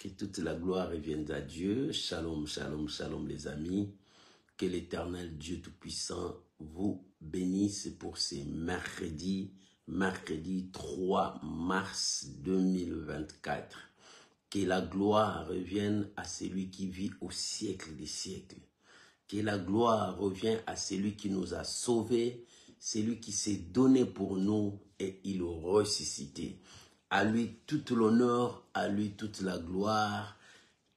Que toute la gloire revienne à Dieu. Shalom, shalom, shalom les amis. Que l'Éternel Dieu Tout-Puissant vous bénisse pour ces mercredi 3 mars 2024. Que la gloire revienne à celui qui vit au siècle des siècles. Que la gloire revienne à celui qui nous a sauvés, celui qui s'est donné pour nous et il a ressuscité. À lui tout l'honneur, à lui toute la gloire,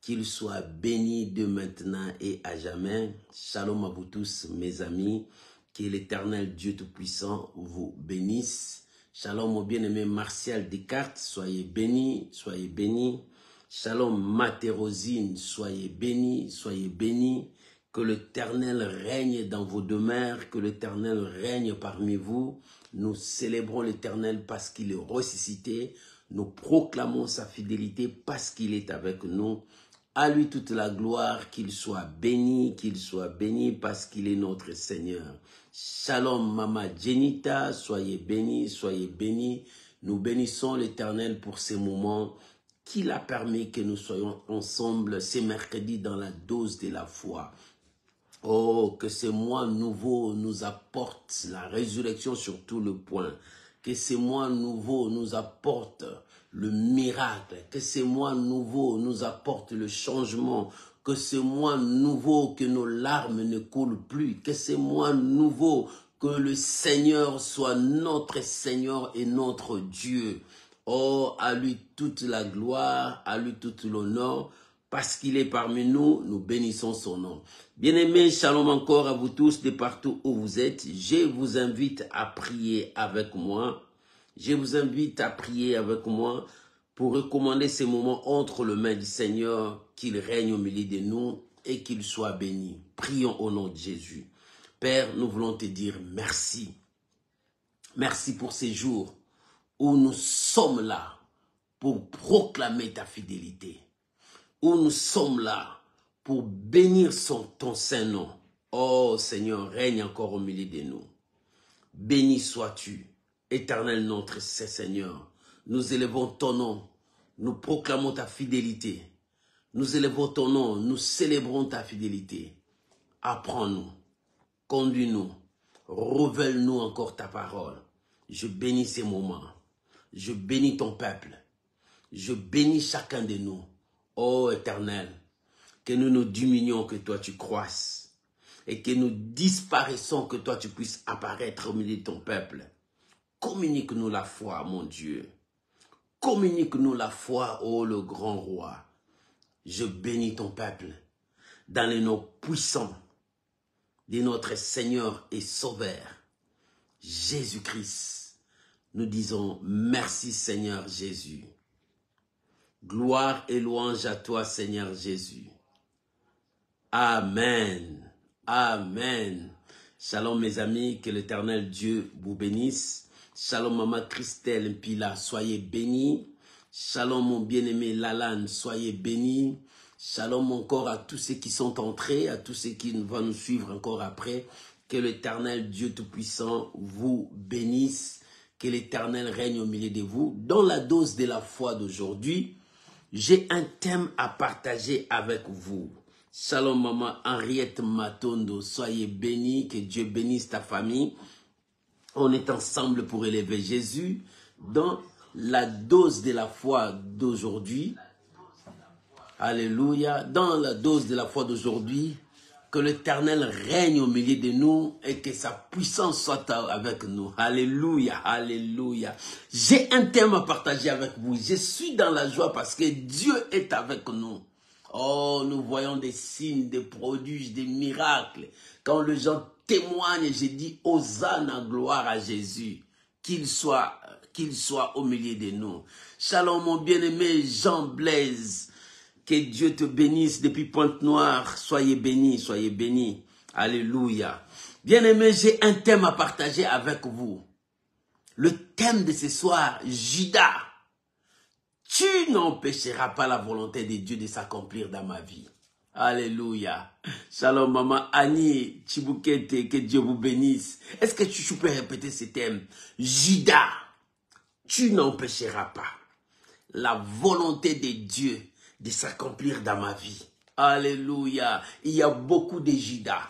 qu'il soit béni de maintenant et à jamais. Shalom à vous tous mes amis, que l'Éternel Dieu Tout-Puissant vous bénisse. Shalom au bien-aimé Martial Descartes, soyez bénis, soyez bénis. Shalom Matérosine, soyez bénis, soyez bénis. Que l'Éternel règne dans vos demeures, que l'Éternel règne parmi vous. Nous célébrons l'Éternel parce qu'il est ressuscité. Nous proclamons sa fidélité parce qu'il est avec nous. À lui toute la gloire, qu'il soit béni parce qu'il est notre Seigneur. Shalom Mama Jenita, soyez bénis, soyez bénis. Nous bénissons l'Éternel pour ces moments qu'il a permis que nous soyons ensemble ces mercredis dans la dose de la foi. Oh, que ces mois nouveaux nous apportent la résurrection sur tout le point. Que ces mois nouveaux nous apportent le miracle. Que ces mois nouveaux nous apportent le changement. Que ces mois nouveaux, que nos larmes ne coulent plus. Que ces mois nouveaux, que le Seigneur soit notre Seigneur et notre Dieu. Oh, à lui toute la gloire, à lui toute l'honneur. Parce qu'il est parmi nous, nous bénissons son nom. Bien-aimés, shalom encore à vous tous de partout où vous êtes. Je vous invite à prier avec moi. Je vous invite à prier avec moi pour recommander ces moments entre les mains du Seigneur, qu'il règne au milieu de nous et qu'il soit béni. Prions au nom de Jésus. Père, nous voulons te dire merci. Merci pour ces jours où nous sommes là pour proclamer ta fidélité. Où nous sommes là pour bénir ton saint nom. Oh Seigneur, règne encore au milieu de nous. Béni sois-tu, éternel notre Seigneur. Nous élevons ton nom, nous proclamons ta fidélité. Nous élevons ton nom, nous célébrons ta fidélité. Apprends-nous, conduis-nous, révèle-nous encore ta parole. Je bénis ces moments, je bénis ton peuple, je bénis chacun de nous. Ô Éternel, que nous nous diminuions, que toi tu croisses, et que nous disparaissons, que toi tu puisses apparaître au milieu de ton peuple. Communique-nous la foi, mon Dieu. Communique-nous la foi, ô le grand roi. Je bénis ton peuple dans les noms puissants de notre Seigneur et Sauveur, Jésus-Christ. Nous disons merci Seigneur Jésus. Gloire et louange à toi, Seigneur Jésus. Amen. Amen. Shalom, mes amis, que l'Éternel Dieu vous bénisse. Shalom, Maman Christelle Pila, soyez bénis. Shalom, mon bien-aimé Lalan, soyez bénis. Shalom encore à tous ceux qui sont entrés, à tous ceux qui vont nous suivre encore après. Que l'Éternel Dieu Tout-Puissant vous bénisse. Que l'Éternel règne au milieu de vous. Dans la dose de la foi d'aujourd'hui, j'ai un thème à partager avec vous. Shalom maman Henriette Matondo, soyez bénis, que Dieu bénisse ta famille. On est ensemble pour élever Jésus dans la dose de la foi d'aujourd'hui. Alléluia. Dans la dose de la foi d'aujourd'hui, que l'Éternel règne au milieu de nous et que sa puissance soit avec nous. Alléluia, alléluia. J'ai un thème à partager avec vous. Je suis dans la joie parce que Dieu est avec nous. Oh, nous voyons des signes, des prodiges, des miracles. Quand les gens témoignent, j'ai dit Hosanna, gloire à Jésus. Qu'il soit au milieu de nous. Shalom mon bien-aimé Jean Blaise. Que Dieu te bénisse depuis Pointe-Noire. Soyez bénis, soyez bénis. Alléluia. Bien-aimé, j'ai un thème à partager avec vous. Le thème de ce soir, Judas. Tu n'empêcheras pas la volonté de Dieu de s'accomplir dans ma vie. Alléluia. Shalom maman Annie Chiboukete, que Dieu vous bénisse. Est-ce que tu peux répéter ce thème? Judas, tu n'empêcheras pas la volonté de Dieu de s'accomplir dans ma vie. Alléluia. Il y a beaucoup de Judas.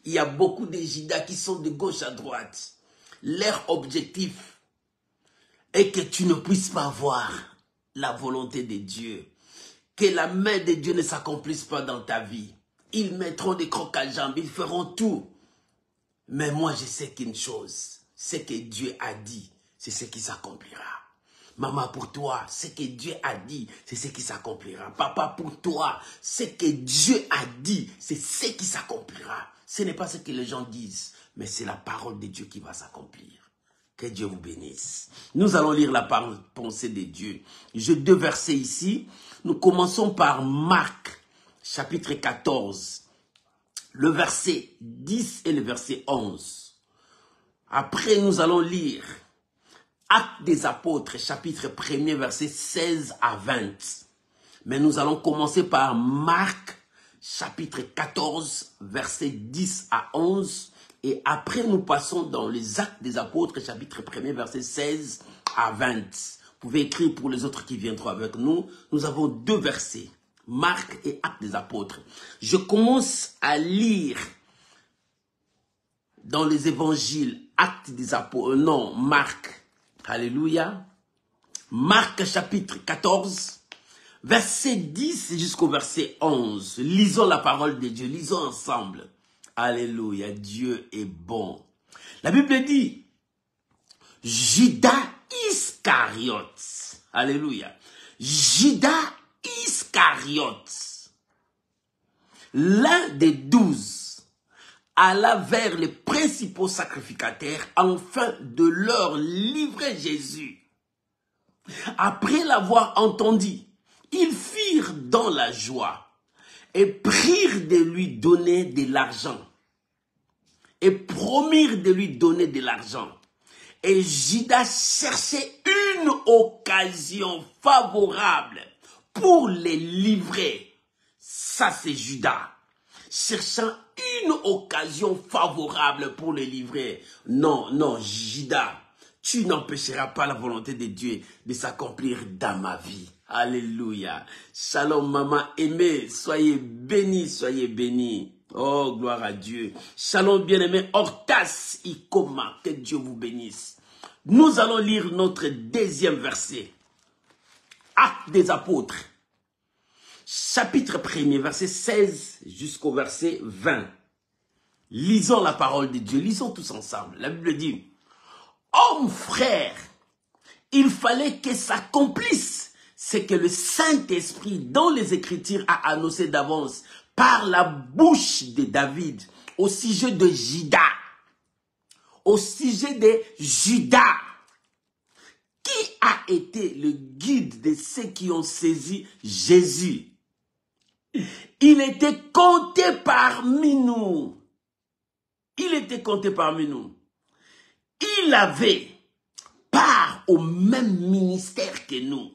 Il y a beaucoup de Judas qui sont de gauche à droite. Leur objectif est que tu ne puisses pas voir la volonté de Dieu. Que la main de Dieu ne s'accomplisse pas dans ta vie. Ils mettront des crocs à jambes, ils feront tout. Mais moi, je sais qu'une chose, ce que Dieu a dit, c'est ce qui s'accomplira. Maman, pour toi, ce que Dieu a dit, c'est ce qui s'accomplira. Papa, pour toi, ce que Dieu a dit, c'est ce qui s'accomplira. Ce n'est pas ce que les gens disent, mais c'est la parole de Dieu qui va s'accomplir. Que Dieu vous bénisse. Nous allons lire la pensée de Dieu. J'ai 2 versets ici. Nous commençons par Marc, chapitre 14, le verset 10 et le verset 11. Après, nous allons lire Actes des Apôtres, chapitre 1er, verset 16 à 20. Mais nous allons commencer par Marc, chapitre 14, verset 10 à 11. Et après, nous passons dans les Actes des Apôtres, chapitre 1er, verset 16 à 20. Vous pouvez écrire pour les autres qui viendront avec nous. Nous avons 2 versets, Marc et Actes des Apôtres. Je commence à lire dans les évangiles, Actes des Apôtres, non, Marc. Alléluia. Marc chapitre 14, verset 10 jusqu'au verset 11. Lisons la parole de Dieu, lisons ensemble. Alléluia, Dieu est bon. La Bible dit, Judas Iscariote. Alléluia. Judas Iscariote, l'un des 12, alla vers les principaux sacrificateurs afin de leur livrer Jésus. Après l'avoir entendu, ils firent dans la joie et prirent de lui donner de l'argent. Et promirent de lui donner de l'argent. Et Judas cherchait une occasion favorable pour les livrer. Ça, c'est Judas. Cherchant une occasion favorable pour les livrer. Non, non, Judas, tu n'empêcheras pas la volonté de Dieu de s'accomplir dans ma vie. Alléluia. Shalom, maman aimée. Soyez bénis, soyez bénis. Oh, gloire à Dieu. Shalom, bien-aimé. Hortas Ikoma. Que Dieu vous bénisse. Nous allons lire notre 2e verset. Actes des Apôtres. Chapitre 1er, verset 16 jusqu'au verset 20. Lisons la parole de Dieu. Lisons tous ensemble. La Bible dit, hommes frères, il fallait que s'accomplisse ce que le Saint-Esprit dans les Écritures a annoncé d'avance par la bouche de David au sujet de Judas. Au sujet de Judas, qui a été le guide de ceux qui ont saisi Jésus. Il était compté parmi nous. Il était compté parmi nous. Il avait part au même ministère que nous.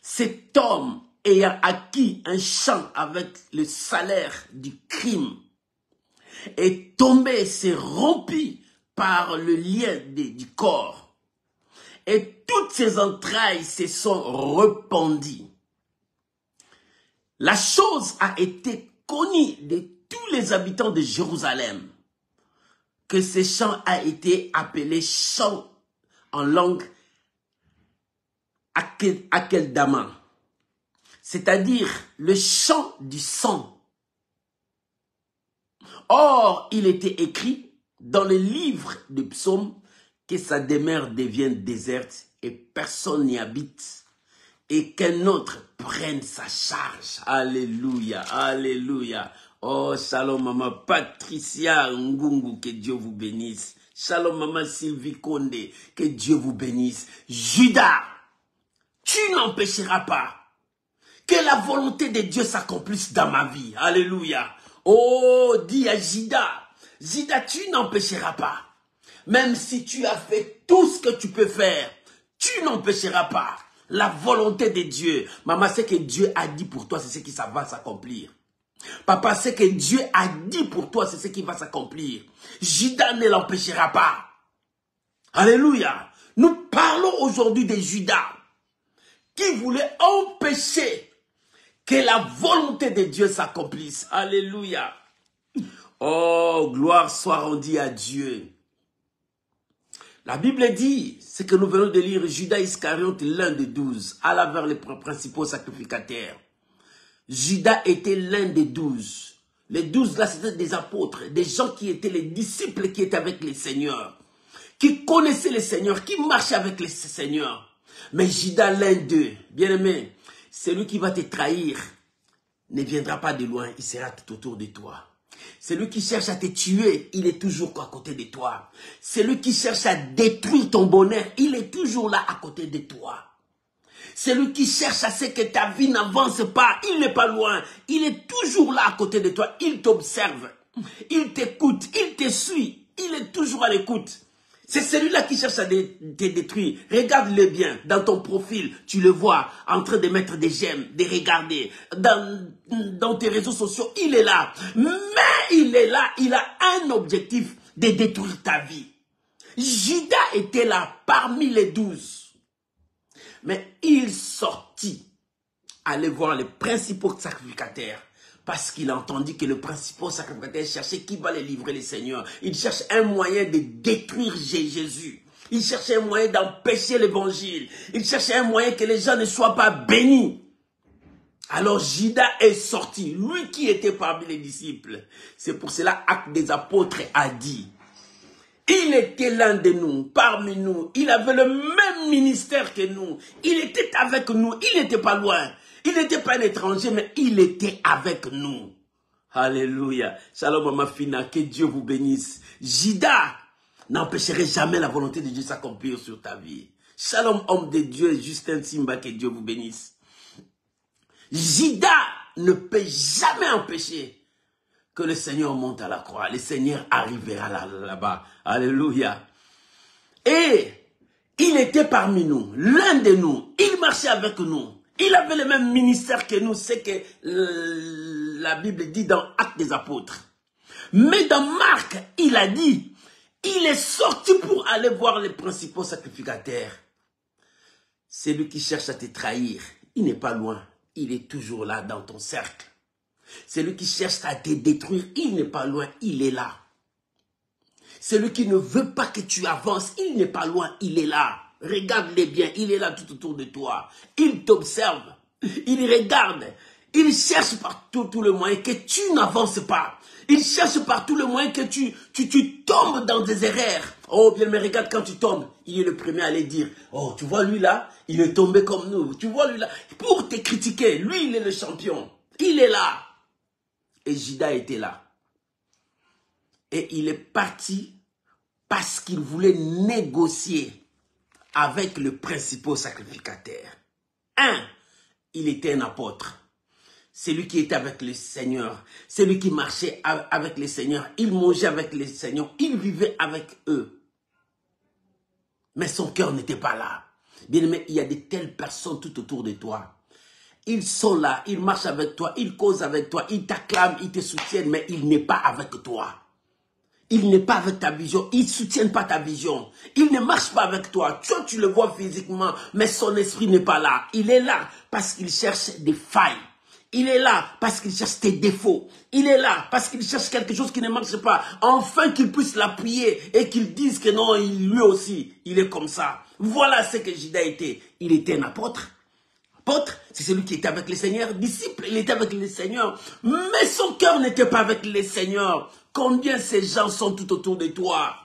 Cet homme ayant acquis un champ avec le salaire du crime est tombé, s'est rompu par le lien du corps. Et toutes ses entrailles se sont rependues. La chose a été connue de tous les habitants de Jérusalem, que ce chant a été appelé chant en langue Akeldama, c'est-à-dire le chant du sang. Or, il était écrit dans le livre des psaumes que sa demeure devienne déserte et personne n'y habite et qu'un autre prenne sa charge. Alléluia, alléluia. Oh, shalom maman Patricia Ngungu, que Dieu vous bénisse. Shalom maman Sylvie Konde, que Dieu vous bénisse. Judas, tu n'empêcheras pas que la volonté de Dieu s'accomplisse dans ma vie. Alléluia. Oh, dis à Judas, Judas, tu n'empêcheras pas. Même si tu as fait tout ce que tu peux faire, tu n'empêcheras pas la volonté de Dieu. Maman, ce que Dieu a dit pour toi, c'est ce qui va s'accomplir. Papa, ce que Dieu a dit pour toi, c'est ce qui va s'accomplir. Judas ne l'empêchera pas. Alléluia. Nous parlons aujourd'hui de Judas qui voulait empêcher que la volonté de Dieu s'accomplisse. Alléluia. Oh, gloire soit rendue à Dieu. La Bible dit, ce que nous venons de lire, Judas Iscariote, l'un des 12, alla vers les principaux sacrificataires. Judas était l'un des 12. Les 12 là, c'était des apôtres, des gens qui étaient les disciples qui étaient avec les seigneurs, qui connaissaient les seigneurs, qui marchaient avec les seigneurs. Mais Judas, l'un d'eux, bien aimé, celui qui va te trahir ne viendra pas de loin, il sera tout autour de toi. Celui qui cherche à te tuer, il est toujours à côté de toi. Celui qui cherche à détruire ton bonheur, il est toujours là à côté de toi. Celui qui cherche à ce que ta vie n'avance pas, il n'est pas loin. Il est toujours là à côté de toi. Il t'observe, il t'écoute, il te suit. Il est toujours à l'écoute. C'est celui-là qui cherche à te détruire. Regarde-le bien. Dans ton profil, tu le vois en train de mettre des j'aime, de regarder. Dans tes réseaux sociaux, il est là. Mais il est là, il a un objectif de détruire ta vie. Judas était là parmi les 12. Mais il sortit, aller voir les principaux sacrificataires, parce qu'il a entendu que le principal sacrificateur cherchait qui va les livrer les seigneurs. Il cherche un moyen de détruire Jésus. Il cherchait un moyen d'empêcher l'évangile. Il cherchait un moyen que les gens ne soient pas bénis. Alors Judas est sorti, lui qui était parmi les disciples. C'est pour cela Actes des Apôtres a dit, il était l'un de nous, parmi nous. Il avait le même ministère que nous. Il était avec nous. Il n'était pas loin. Il n'était pas un étranger, mais il était avec nous. Alléluia. Shalom ma fina, que Dieu vous bénisse. Judas n'empêcherait jamais la volonté de Dieu s'accomplir sur ta vie. Shalom homme de Dieu, Justin Simba, que Dieu vous bénisse. Judas ne peut jamais empêcher que le Seigneur monte à la croix. Le Seigneur arrivera là-bas. Alléluia. Et il était parmi nous, l'un de nous. Il marchait avec nous. Il avait le même ministère que nous. C'est que la Bible dit dans Actes des Apôtres. Mais dans Marc, il a dit, il est sorti pour aller voir les principaux sacrificataires. Celui qui cherche à te trahir, il n'est pas loin. Il est toujours là dans ton cercle. Celui qui cherche à te détruire, il n'est pas loin, il est là. Celui qui ne veut pas que tu avances, il n'est pas loin, il est là. Regarde-les bien, il est là tout autour de toi. Il t'observe, il regarde, il cherche par tous les moyens que tu n'avances pas. Il cherche par tous les moyens que tu tombes dans des erreurs. Oh bien, mais regarde quand tu tombes, il est le premier à aller dire, oh tu vois lui là, il est tombé comme nous. Tu vois lui là, pour te critiquer, lui il est le champion. Il est là. Et Judas était là. Et il est parti parce qu'il voulait négocier avec le principal sacrificateur. Il était un apôtre. Celui qui était avec le Seigneur. Celui qui marchait avec le Seigneur. Il mangeait avec le Seigneur. Il vivait avec eux. Mais son cœur n'était pas là. Bien aimé, il y a de telles personnes tout autour de toi. Ils sont là, ils marchent avec toi, ils causent avec toi, ils t'acclament, ils te soutiennent, mais il n'est pas avec toi. Il n'est pas avec ta vision, ils ne soutiennent pas ta vision. Il ne marche pas avec toi. Toi, tu le vois physiquement, mais son esprit n'est pas là. Il est là parce qu'il cherche des failles. Il est là parce qu'il cherche tes défauts. Il est là parce qu'il cherche quelque chose qui ne marche pas. Enfin qu'il puisse l'appuyer et qu'il dise que non, lui aussi, il est comme ça. Voilà ce que Judas était. Il était un apôtre. Apôtre, c'est celui qui était avec le Seigneur. Disciple, il était avec le Seigneur. Mais son cœur n'était pas avec le Seigneur. Combien ces gens sont tout autour de toi?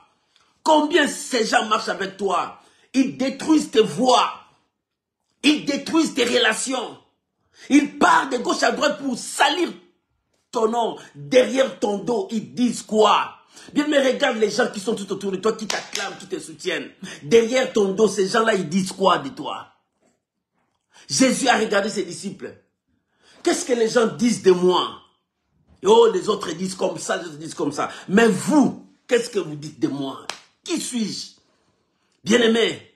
Combien ces gens marchent avec toi? Ils détruisent tes voies. Ils détruisent tes relations. Ils partent de gauche à droite pour salir ton nom. Derrière ton dos, ils disent quoi? Bien, mais regarde les gens qui sont tout autour de toi, qui t'acclament, qui te soutiennent. Derrière ton dos, ces gens-là, ils disent quoi de toi? Jésus a regardé ses disciples. Qu'est-ce que les gens disent de moi? Oh, les autres disent comme ça, les autres disent comme ça. Mais vous, qu'est-ce que vous dites de moi? Qui suis-je? Bien-aimé,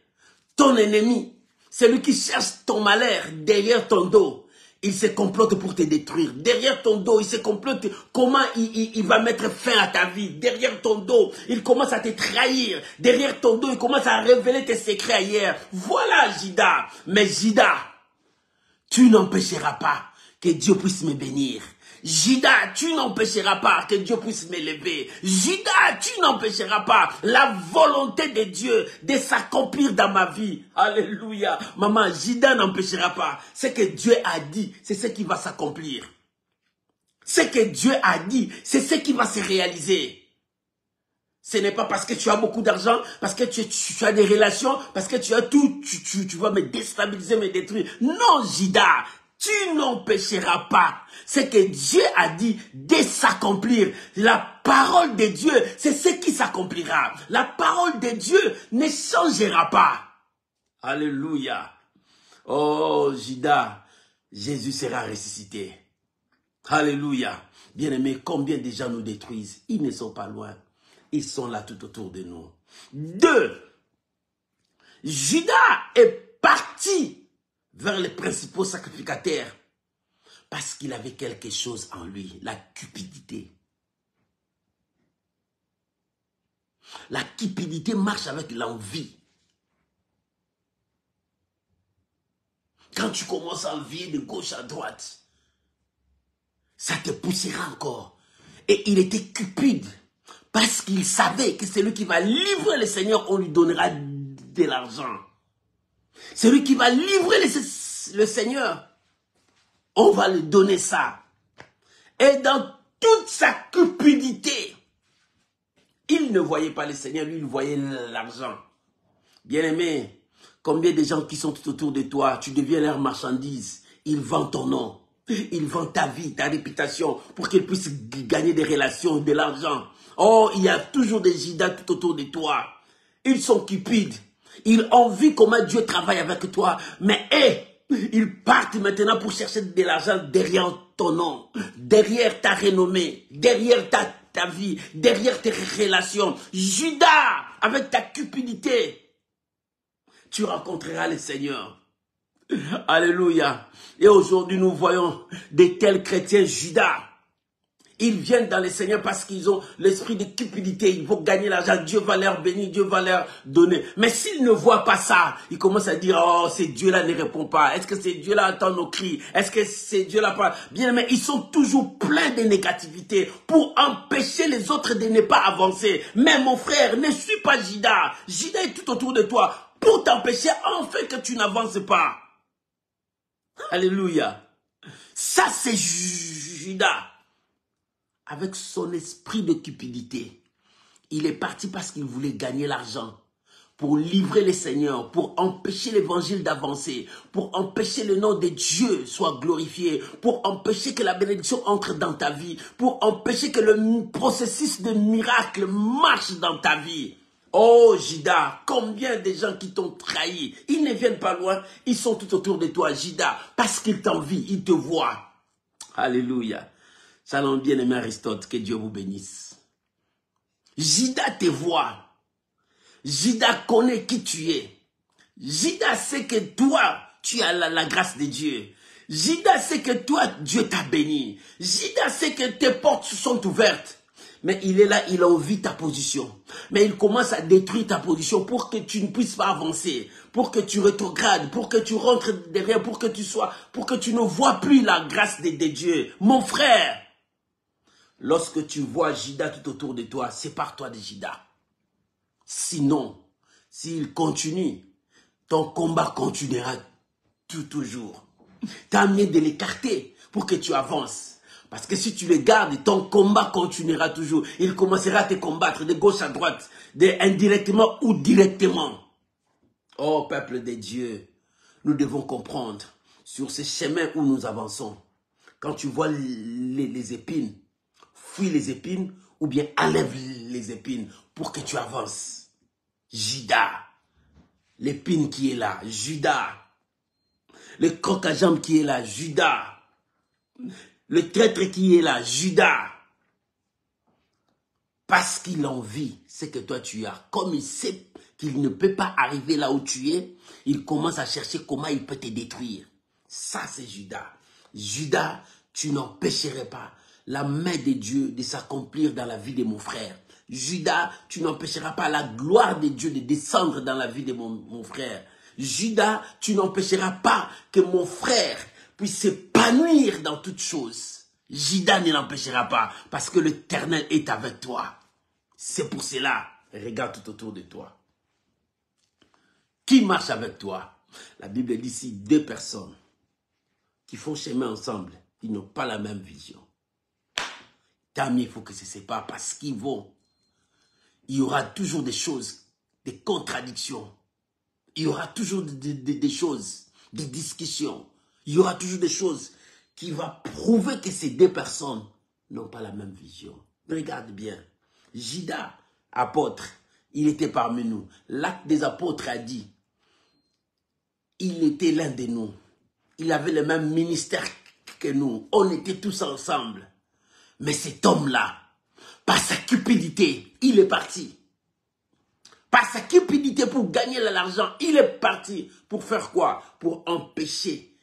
ton ennemi, celui qui cherche ton malheur derrière ton dos, il se complote pour te détruire. Derrière ton dos, il se complote comment il va mettre fin à ta vie. Derrière ton dos, il commence à te trahir. Derrière ton dos, il commence à révéler tes secrets ailleurs. Voilà Judas. Mais Judas, tu n'empêcheras pas que Dieu puisse me bénir. Judas, tu n'empêcheras pas que Dieu puisse m'élever. Judas, tu n'empêcheras pas la volonté de Dieu de s'accomplir dans ma vie. Alléluia. Maman, Judas n'empêchera pas. Ce que Dieu a dit, c'est ce qui va s'accomplir. Ce que Dieu a dit, c'est ce qui va se réaliser. Ce n'est pas parce que tu as beaucoup d'argent, parce que tu as des relations, parce que tu as tout, tu vas me déstabiliser, me détruire. Non, Judas, tu n'empêcheras pas ce que Dieu a dit de s'accomplir. La parole de Dieu, c'est ce qui s'accomplira. La parole de Dieu ne changera pas. Alléluia. Oh, Judas, Jésus sera ressuscité. Alléluia. Bien-aimés, combien de gens nous détruisent? Ils ne sont pas loin. Ils sont là tout autour de nous. 2. Judas est parti vers les principaux sacrificateurs parce qu'il avait quelque chose en lui, la cupidité. La cupidité marche avec l'envie. Quand tu commences à envier de gauche à droite, ça te poussera encore. Et il était cupide parce qu'il savait que celui qui va livrer le Seigneur, on lui donnera de l'argent. Celui qui va livrer le Seigneur, on va lui donner ça. Et dans toute sa cupidité, il ne voyait pas le Seigneur, lui, il voyait l'argent. Bien-aimé, combien de gens qui sont tout autour de toi, tu deviens leur marchandise, ils vendent ton nom, ils vendent ta vie, ta réputation, pour qu'ils puissent gagner des relations, de l'argent. Oh, il y a toujours des Judas tout autour de toi. Ils sont cupides. Ils ont vu comment Dieu travaille avec toi. Mais ils partent maintenant pour chercher de l'argent derrière ton nom, derrière ta renommée, derrière ta vie, derrière tes relations. Judas, avec ta cupidité, tu rencontreras le Seigneur. Alléluia. Et aujourd'hui, nous voyons de tels chrétiens Judas. Ils viennent dans le Seigneur parce qu'ils ont l'esprit de cupidité. Ils vont gagner l'argent. Dieu va leur bénir, Dieu va leur donner. Mais s'ils ne voient pas ça, ils commencent à dire, oh, ce Dieu-là ne répond pas. Est-ce que ce Dieu-là entend nos cris? Est-ce que ce Dieu-là parle? Bien, mais ils sont toujours pleins de négativité pour empêcher les autres de ne pas avancer. Mais mon frère, ne suis pas Judas. Judas est tout autour de toi pour t'empêcher enfin que tu n'avances pas. Alléluia. Ça, c'est Judas. Avec son esprit de cupidité, il est parti parce qu'il voulait gagner l'argent, pour livrer le Seigneur, pour empêcher l'évangile d'avancer, pour empêcher le nom de Dieu soit glorifié, pour empêcher que la bénédiction entre dans ta vie, pour empêcher que le processus de miracle marche dans ta vie. Oh Judas, combien de gens qui t'ont trahi, ils ne viennent pas loin, ils sont tout autour de toi, Judas, parce qu'ils t'envient, ils te voient. Alléluia. Shalom, bien-aimé Aristote, que Dieu vous bénisse. Judas te voit. Judas connaît qui tu es. Judas sait que toi, tu as la grâce de Dieu. Judas sait que toi, Dieu t'a béni. Judas sait que tes portes sont ouvertes. Mais il est là, il a envie ta position. Mais il commence à détruire ta position pour que tu ne puisses pas avancer, pour que tu rétrogrades, pour que tu rentres derrière, pour que tu ne vois plus la grâce de Dieu. Mon frère, lorsque tu vois Judas tout autour de toi, sépare-toi de Judas. Sinon, s'il continue, ton combat continuera toujours. Tu as mieux de l'écarter pour que tu avances. Parce que si tu le gardes, ton combat continuera toujours. Il commencera à te combattre de gauche à droite, indirectement ou directement. Oh, peuple de Dieu, nous devons comprendre sur ce chemin où nous avançons. Quand tu vois les épines, fuis les épines ou bien enlève les épines pour que tu avances. Judas, l'épine qui est là, Judas, le croc à jambe qui est là, Judas, le traître qui est là, Judas, parce qu'il envie ce que toi tu as. Comme il sait qu'il ne peut pas arriver là où tu es, il commence à chercher comment il peut te détruire. Ça c'est Judas. Judas, tu n'empêcherais pas la main de Dieu de s'accomplir dans la vie de mon frère. Judas, tu n'empêcheras pas la gloire de Dieu de descendre dans la vie de mon frère. Judas, tu n'empêcheras pas que mon frère puisse s'épanouir dans toutes choses. Judas ne l'empêchera pas, parce que l'Éternel est avec toi. C'est pour cela, regarde tout autour de toi. Qui marche avec toi? La Bible dit ici, 2 personnes qui font chemin ensemble, ils n'ont pas la même vision. Tant mieux, il faut que se séparent parce qu'ils vont. Il y aura toujours des choses, des contradictions. Il y aura toujours des choses, des discussions. Il y aura toujours des choses qui vont prouver que ces 2 personnes n'ont pas la même vision. Regarde bien. Judas, apôtre, il était parmi nous. L'Acte des apôtres a dit, il était l'un de nous. Il avait le même ministère que nous. On était tous ensemble. Mais cet homme-là, par sa cupidité, il est parti. Par sa cupidité pour gagner de l'argent, il est parti. Pour faire quoi? Pour empêcher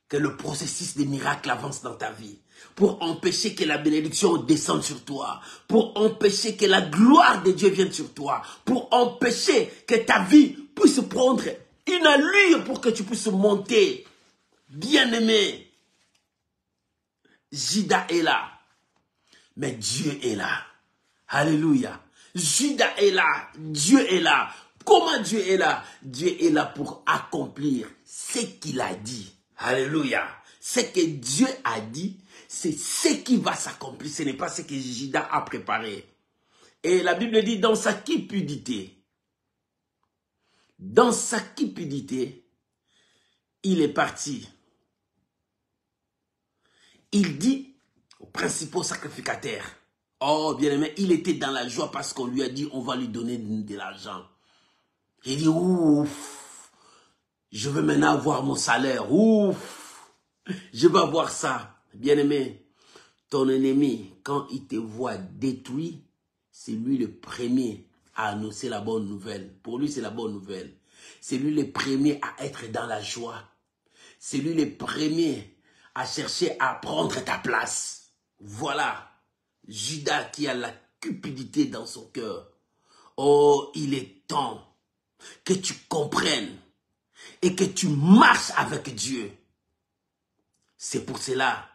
que le processus des miracles avance dans ta vie. Pour empêcher que la bénédiction descende sur toi. Pour empêcher que la gloire de Dieu vienne sur toi. Pour empêcher que ta vie puisse prendre une allure pour que tu puisses monter. Bien-aimé, Judas est là. Mais Dieu est là. Alléluia. Judas est là. Dieu est là. Comment Dieu est là? Dieu est là pour accomplir ce qu'il a dit. Alléluia. Ce que Dieu a dit, c'est ce qui va s'accomplir. Ce n'est pas ce que Judas a préparé. Et la Bible dit dans sa cupidité. Dans sa cupidité, il est parti. Il dit aux principaux sacrificateurs, oh bien-aimé, il était dans la joie parce qu'on lui a dit on va lui donner de l'argent. Il dit ouf, je veux maintenant avoir mon salaire, ouf, je veux avoir ça. Bien-aimé, ton ennemi, quand il te voit détruit, c'est lui le premier à annoncer la bonne nouvelle. Pour lui, c'est la bonne nouvelle. C'est lui le premier à être dans la joie. C'est lui le premier à chercher à prendre ta place. Voilà, Judas qui a la cupidité dans son cœur. Oh, il est temps que tu comprennes et que tu marches avec Dieu. C'est pour cela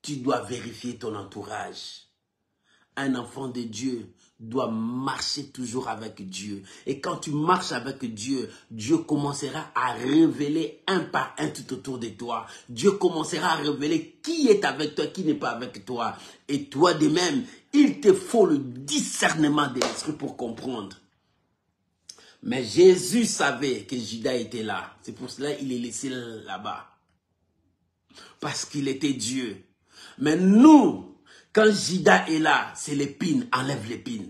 que tu dois vérifier ton entourage. Un enfant de Dieu doit marcher toujours avec Dieu. Et quand tu marches avec Dieu, Dieu commencera à révéler un par un tout autour de toi. Dieu commencera à révéler qui est avec toi, qui n'est pas avec toi. Et toi de même, il te faut le discernement de l'esprit pour comprendre. Mais Jésus savait que Judas était là. C'est pour cela qu'il est laissé là-bas. Parce qu'il était Dieu. Mais nous, quand Judas est là, c'est l'épine, enlève l'épine.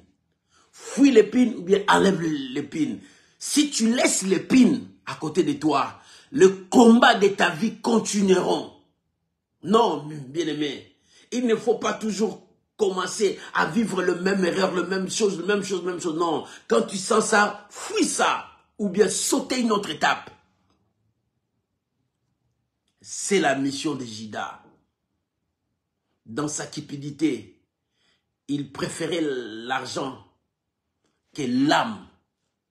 Fuis l'épine ou bien enlève l'épine. Si tu laisses l'épine à côté de toi, le combat de ta vie continuera. Non, bien-aimé, il ne faut pas toujours commencer à vivre le même erreur, le même chose. Non, quand tu sens ça, fuis ça. Ou bien sauter une autre étape. C'est la mission de Judas. Dans sa cupidité, il préférait l'argent que l'âme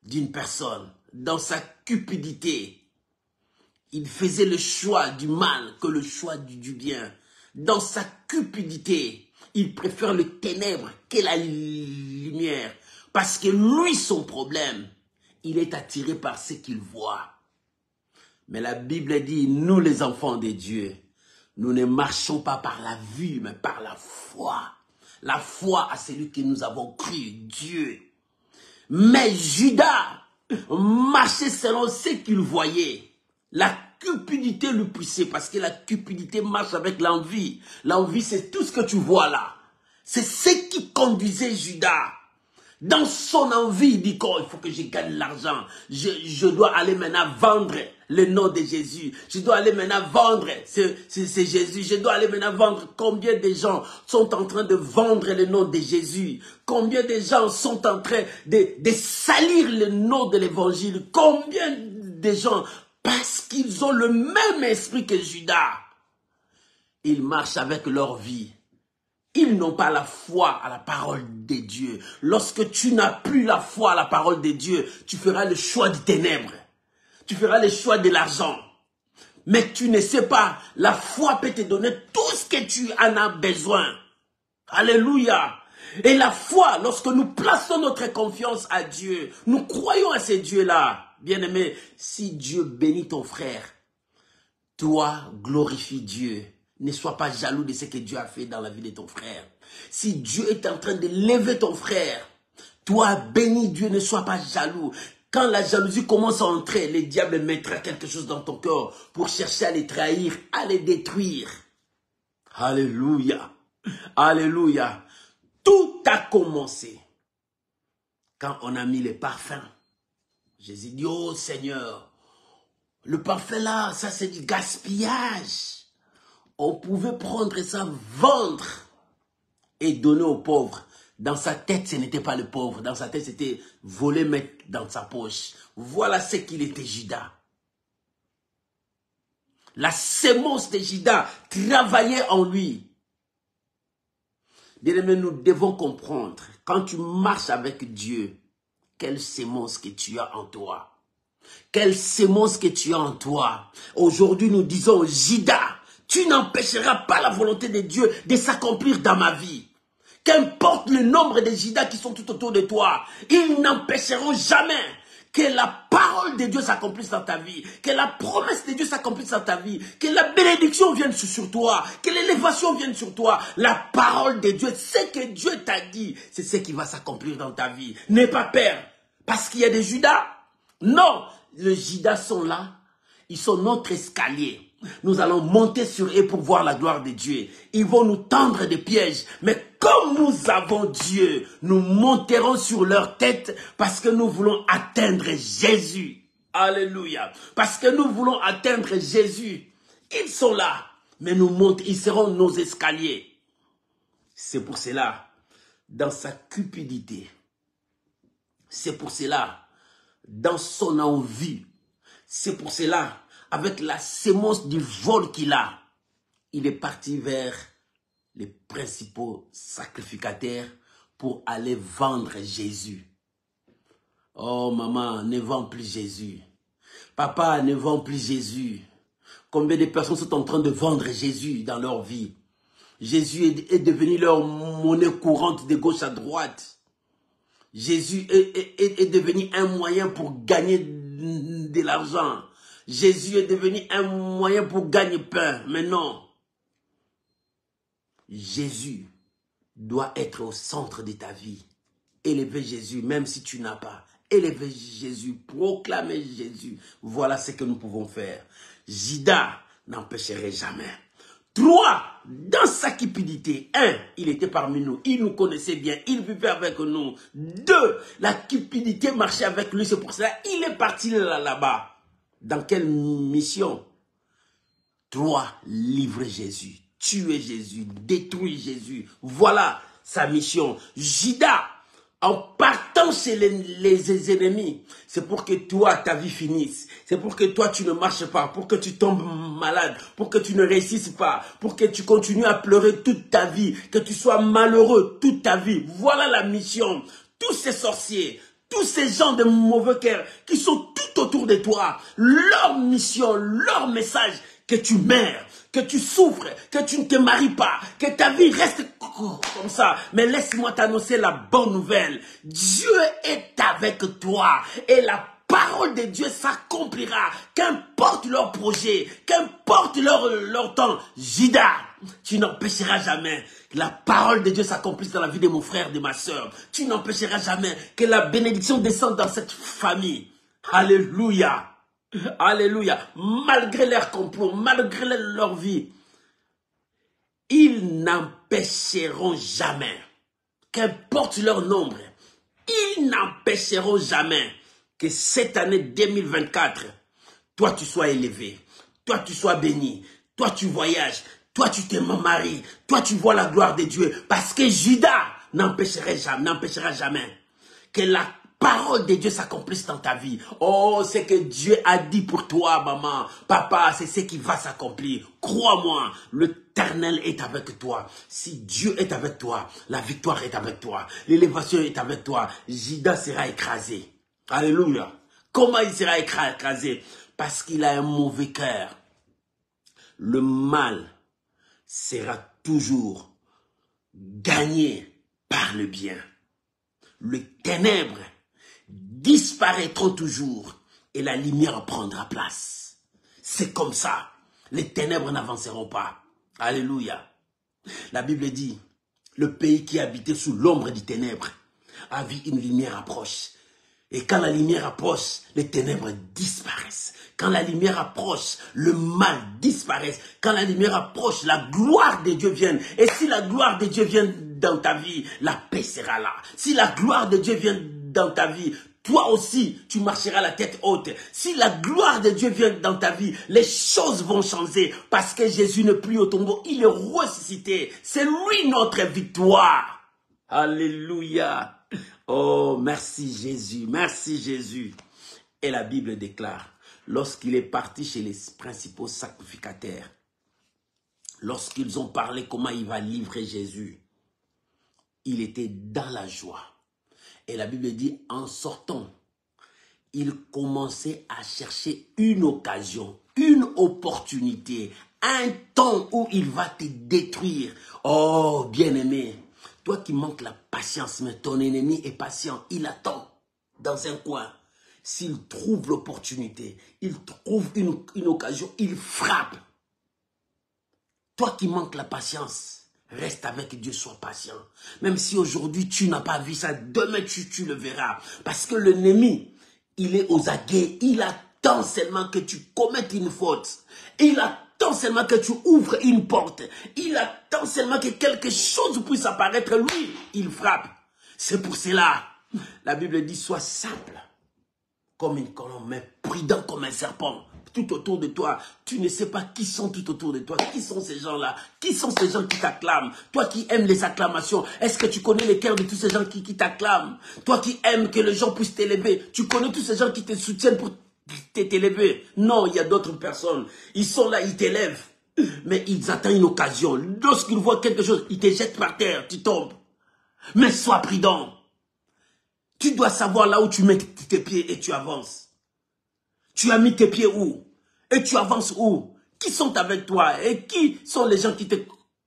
d'une personne. Dans sa cupidité, il faisait le choix du mal que le choix du bien. Dans sa cupidité, il préfère le ténèbre que la lumière. Parce que lui, son problème, il est attiré par ce qu'il voit. Mais la Bible dit, nous les enfants de Dieu, nous ne marchons pas par la vue, mais par la foi. La foi à celui que nous avons cru, Dieu. Mais Judas marchait selon ce qu'il voyait. La cupidité lui poussait, parce que la cupidité marche avec l'envie. L'envie, c'est tout ce que tu vois là. C'est ce qui conduisait Judas. Dans son envie, il dit qu'il faut que je gagne l'argent. Je dois aller maintenant vendre le nom de Jésus. Je dois aller maintenant vendre, c'est Jésus. Je dois aller maintenant vendre. Combien de gens sont en train de vendre le nom de Jésus? Combien de gens sont en train de salir le nom de l'évangile? Combien de gens, parce qu'ils ont le même esprit que Judas, ils marchent avec leur vie. Ils n'ont pas la foi à la parole de Dieu. Lorsque tu n'as plus la foi à la parole de Dieu, tu feras le choix des ténèbres. Tu feras le choix de l'argent. Mais tu ne sais pas, la foi peut te donner tout ce que tu en as besoin. Alléluia. Et la foi, lorsque nous plaçons notre confiance à Dieu, nous croyons à ce Dieu-là. Bien-aimé, si Dieu bénit ton frère, toi, glorifie Dieu. Ne sois pas jaloux de ce que Dieu a fait dans la vie de ton frère. Si Dieu est en train de lever ton frère, toi, bénis Dieu, ne sois pas jaloux. Quand la jalousie commence à entrer, le diable mettra quelque chose dans ton cœur pour chercher à les trahir, à les détruire. Alléluia. Alléluia. Tout a commencé quand on a mis les parfums. Jésus dit, oh Seigneur, le parfum là, ça c'est du gaspillage. On pouvait prendre ça, vendre et donner aux pauvres. Dans sa tête, ce n'était pas le pauvre. Dans sa tête, c'était voler, mettre dans sa poche. Voilà ce qu'il était, Judas. La sémence de Judas travaillait en lui. Bien-aimés, nous devons comprendre, quand tu marches avec Dieu, quelle sémence que tu as en toi. Quelle sémence que tu as en toi. Aujourd'hui, nous disons, Judas, tu n'empêcheras pas la volonté de Dieu de s'accomplir dans ma vie. Qu'importe le nombre de Judas qui sont tout autour de toi, ils n'empêcheront jamais que la parole de Dieu s'accomplisse dans ta vie, que la promesse de Dieu s'accomplisse dans ta vie, que la bénédiction vienne sur toi, que l'élévation vienne sur toi. La parole de Dieu, ce que Dieu t'a dit, c'est ce qui va s'accomplir dans ta vie. N'aie pas peur, parce qu'il y a des Judas. Non, les Judas sont là, ils sont notre escalier. Nous allons monter sur eux pour voir la gloire de Dieu. Ils vont nous tendre des pièges. Mais comme nous avons Dieu, nous monterons sur leur tête parce que nous voulons atteindre Jésus. Alléluia. Parce que nous voulons atteindre Jésus. Ils sont là, mais nous montent, ils seront nos escaliers. C'est pour cela, dans sa cupidité, c'est pour cela, dans son envie, c'est pour cela, avec la sémence du vol qu'il a, il est parti vers les principaux sacrificateurs pour aller vendre Jésus. Oh maman, ne vends plus Jésus. Papa, ne vends plus Jésus. Combien de personnes sont en train de vendre Jésus dans leur vie? Jésus est devenu leur monnaie courante de gauche à droite. Jésus est devenu un moyen pour gagner de l'argent. Jésus est devenu un moyen pour gagner pain. Mais non. Jésus doit être au centre de ta vie. Élevez Jésus, même si tu n'as pas. Élevez Jésus, proclamez Jésus. Voilà ce que nous pouvons faire. Judas n'empêcherait jamais. 3, dans sa cupidité. 1, il était parmi nous. Il nous connaissait bien. Il vivait avec nous. 2, la cupidité marchait avec lui. C'est pour cela qu'il est parti là-bas. Dans quelle mission? 3, livrer Jésus. Tuer Jésus. Détruire Jésus. Voilà sa mission. Judas, en partant chez les ennemis, c'est pour que toi, ta vie finisse. C'est pour que toi, tu ne marches pas, pour que tu tombes malade, pour que tu ne réussisses pas, pour que tu continues à pleurer toute ta vie, que tu sois malheureux toute ta vie. Voilà la mission. Tous ces sorciers, tous ces gens de mauvais cœur qui sont tout autour de toi, leur mission, leur message, que tu meurs, que tu souffres, que tu ne te maries pas, que ta vie reste comme ça. Mais laisse-moi t'annoncer la bonne nouvelle. Dieu est avec toi et la parole de Dieu s'accomplira. Qu'importe leur projet, qu'importe leur temps. Judas, tu n'empêcheras jamais que la parole de Dieu s'accomplisse dans la vie de mon frère, de ma soeur. Tu n'empêcheras jamais que la bénédiction descende dans cette famille. Alléluia. Alléluia. Malgré leur complot, malgré leur vie, ils n'empêcheront jamais, qu'importe leur nombre, ils n'empêcheront jamais que cette année 2024, toi tu sois élevé, toi tu sois béni, toi tu voyages, toi tu te maries, toi tu vois la gloire de Dieu. Parce que Judas n'empêchera jamais que la parole de Dieu s'accomplisse dans ta vie. Oh, ce que Dieu a dit pour toi, maman, papa, c'est ce qui va s'accomplir. Crois-moi, l'Éternel est avec toi. Si Dieu est avec toi, la victoire est avec toi. L'élévation est avec toi. Judas sera écrasé. Alléluia. Comment il sera écrasé? Parce qu'il a un mauvais cœur. le mal sera toujours gagné par le bien. Les ténèbres disparaîtront toujours et la lumière prendra place. C'est comme ça. Les ténèbres n'avanceront pas. Alléluia. La Bible dit, le pays qui habitait sous l'ombre des ténèbres a vu une lumière approche. Et quand la lumière approche, les ténèbres disparaissent. Quand la lumière approche, le mal disparaît. Quand la lumière approche, la gloire de Dieu vient. Et si la gloire de Dieu vient dans ta vie, la paix sera là. Si la gloire de Dieu vient dans ta vie, toi aussi, tu marcheras la tête haute. Si la gloire de Dieu vient dans ta vie, les choses vont changer. Parce que Jésus n'est plus au tombeau, il est ressuscité. C'est lui notre victoire. Alléluia. Oh, merci Jésus, merci Jésus. Et la Bible déclare, lorsqu'il est parti chez les principaux sacrificateurs, lorsqu'ils ont parlé comment il va livrer Jésus, il était dans la joie. Et la Bible dit, en sortant, il commençait à chercher une occasion, une opportunité, un temps où il va te détruire. Oh, bien-aimé, toi qui manques la patience, mais ton ennemi est patient, il attend dans un coin. S'il trouve l'opportunité, il trouve une occasion, il frappe. Toi qui manques la patience, reste avec Dieu, sois patient. Même si aujourd'hui tu n'as pas vu ça, demain tu le verras. Parce que l'ennemi, il est aux aguets, il attend seulement que tu commettes une faute. Il attend seulement que tu ouvres une porte. Il attend seulement que quelque chose puisse apparaître. Lui, il frappe. C'est pour cela, la Bible dit, sois simple comme une colombe, mais prudent comme un serpent. Tout autour de toi, tu ne sais pas qui sont tout autour de toi. Qui sont ces gens-là? Qui sont ces gens qui t'acclament? Toi qui aimes les acclamations, est-ce que tu connais les cœurs de tous ces gens qui t'acclament? Toi qui aimes que les gens puissent t'élever, tu connais tous ces gens qui te soutiennent pour t'élever? Non, il y a d'autres personnes. Ils sont là, ils t'élèvent. Mais ils attendent une occasion. Lorsqu'ils voient quelque chose, ils te jettent par terre, tu tombes. Mais sois prudent. Tu dois savoir là où tu mets tes pieds et tu avances. Tu as mis tes pieds où? Et tu avances où? Qui sont avec toi? Et qui sont les gens qui te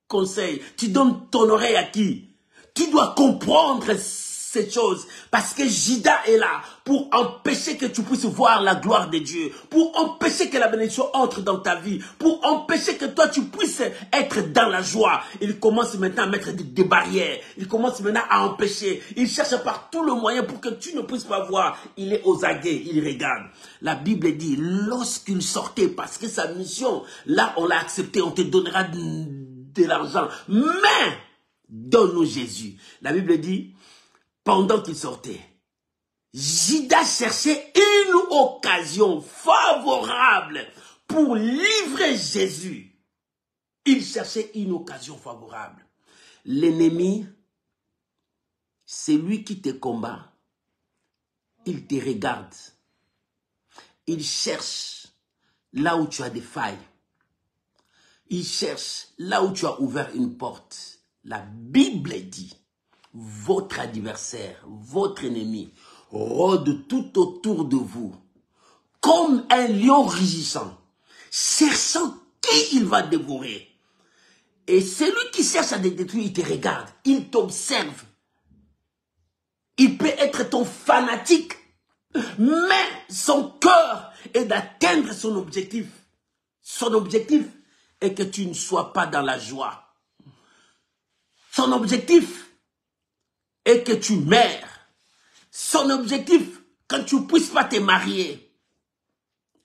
conseillent? Tu donnes ton oreille à qui? Tu dois comprendre ces choses. Parce que Judas est là pour empêcher que tu puisses voir la gloire de Dieu. Pour empêcher que la bénédiction entre dans ta vie. Pour empêcher que toi tu puisses être dans la joie. Il commence maintenant à mettre des barrières. Il commence maintenant à empêcher. Il cherche par tout le moyen pour que tu ne puisses pas voir. Il est aux aguets, il regarde. La Bible dit, lorsqu'il sortait, parce que sa mission, là on l'a accepté, on te donnera de l'argent. Mais, donne-nous Jésus. La Bible dit, pendant qu'il sortait, Judas cherchait une occasion favorable pour livrer Jésus. Il cherchait une occasion favorable. L'ennemi, c'est lui qui te combat. Il te regarde. Il cherche là où tu as des failles. Il cherche là où tu as ouvert une porte. La Bible dit, votre adversaire, votre ennemi, rôde tout autour de vous, comme un lion rugissant, cherchant qui il va dévorer. Et celui qui cherche à te détruire, il te regarde, il t'observe. Il peut être ton fanatique, mais son cœur est d'atteindre son objectif. Son objectif est que tu ne sois pas dans la joie. Son objectif est que tu meurs. Son objectif, quand tu ne puisses pas te marier.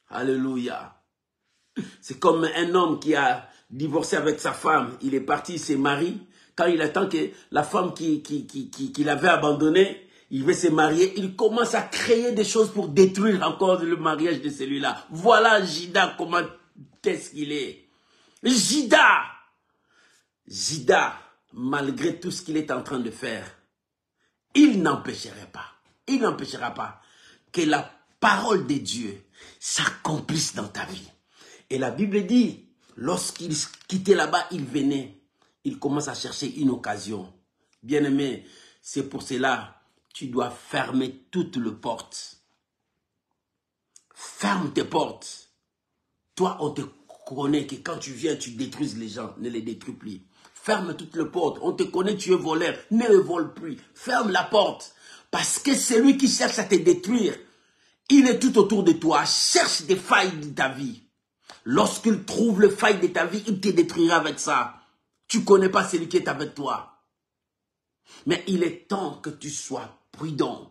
Alléluia. C'est comme un homme qui a divorcé avec sa femme. Il est parti, il s'est marié. Quand il attend que la femme qu'il avait abandonnée, il veut se marier, il commence à créer des choses pour détruire encore le mariage de celui-là. Voilà Judas, comment est-ce qu'il est. Judas, malgré tout ce qu'il est en train de faire, il n'empêchera pas que la parole de Dieu s'accomplisse dans ta vie. Et la Bible dit, lorsqu'il quittait là-bas, il venait, il commence à chercher une occasion. Bien-aimé, c'est pour cela, tu dois fermer toutes les portes. Ferme tes portes. Toi, on te connaît que quand tu viens, tu détruis les gens. Ne les détruis plus. Ferme toutes les portes. On te connaît, tu es voleur. Ne le vole plus. Ferme la porte. Parce que celui qui cherche à te détruire, il est tout autour de toi. Cherche des failles de ta vie. Lorsqu'il trouve les failles de ta vie, il te détruira avec ça. Tu ne connais pas celui qui est avec toi. Mais il est temps que tu sois prudent.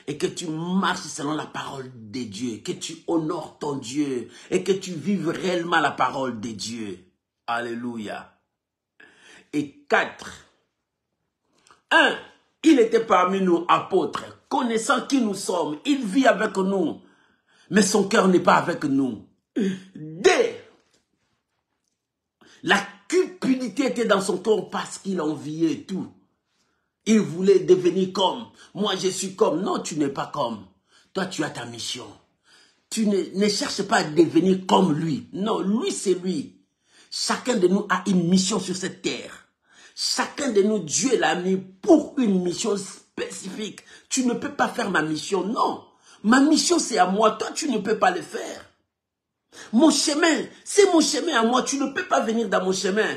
Et que tu marches selon la parole de Dieu. Que tu honores ton Dieu. Et que tu vives réellement la parole de Dieu. Alléluia. Et 4. 1. Il était parmi nous apôtres. Connaissant qui nous sommes. Il vit avec nous. Mais son cœur n'est pas avec nous. 2. La cupidité était dans son cœur parce qu'il enviait tout. Il voulait devenir comme. Moi, je suis comme. Non, tu n'es pas comme. Toi, tu as ta mission. Tu ne cherches pas à devenir comme lui. Non, lui, c'est lui. Chacun de nous a une mission sur cette terre. Chacun de nous, Dieu l'a mis pour une mission spécifique. Tu ne peux pas faire ma mission. Non. Ma mission, c'est à moi. Toi, tu ne peux pas le faire. Mon chemin, c'est mon chemin à moi. Tu ne peux pas venir dans mon chemin.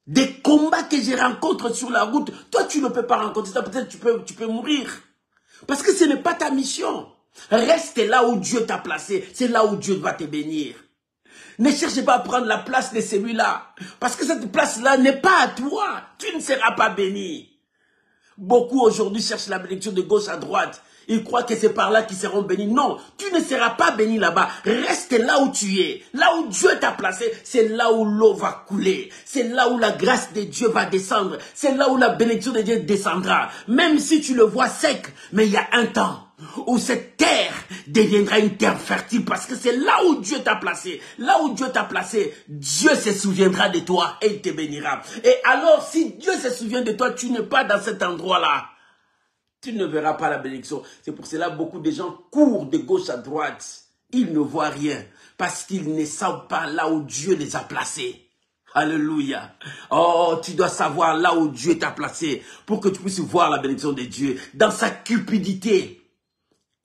Des combats que je rencontre sur la route, toi tu ne peux pas rencontrer ça, peut-être tu peux mourir. Parce que ce n'est pas ta mission. Reste là où Dieu t'a placé, c'est là où Dieu va te bénir. Ne cherche pas à prendre la place de celui-là, parce que cette place-là n'est pas à toi, tu ne seras pas béni. Beaucoup aujourd'hui cherchent la bénédiction de gauche à droite. Ils croient que c'est par là qu'ils seront bénis. Non, tu ne seras pas béni là-bas. Reste là où tu es. Là où Dieu t'a placé, c'est là où l'eau va couler. C'est là où la grâce de Dieu va descendre. C'est là où la bénédiction de Dieu descendra. Même si tu le vois sec, mais il y a un temps où cette terre deviendra une terre fertile parce que c'est là où Dieu t'a placé. Là où Dieu t'a placé, Dieu se souviendra de toi et il te bénira. Et alors, si Dieu se souvient de toi, tu n'es pas dans cet endroit-là. Tu ne verras pas la bénédiction. C'est pour cela que beaucoup de gens courent de gauche à droite. Ils ne voient rien parce qu'ils ne savent pas là où Dieu les a placés. Alléluia. Oh, tu dois savoir là où Dieu t'a placé pour que tu puisses voir la bénédiction de Dieu. Dans sa cupidité,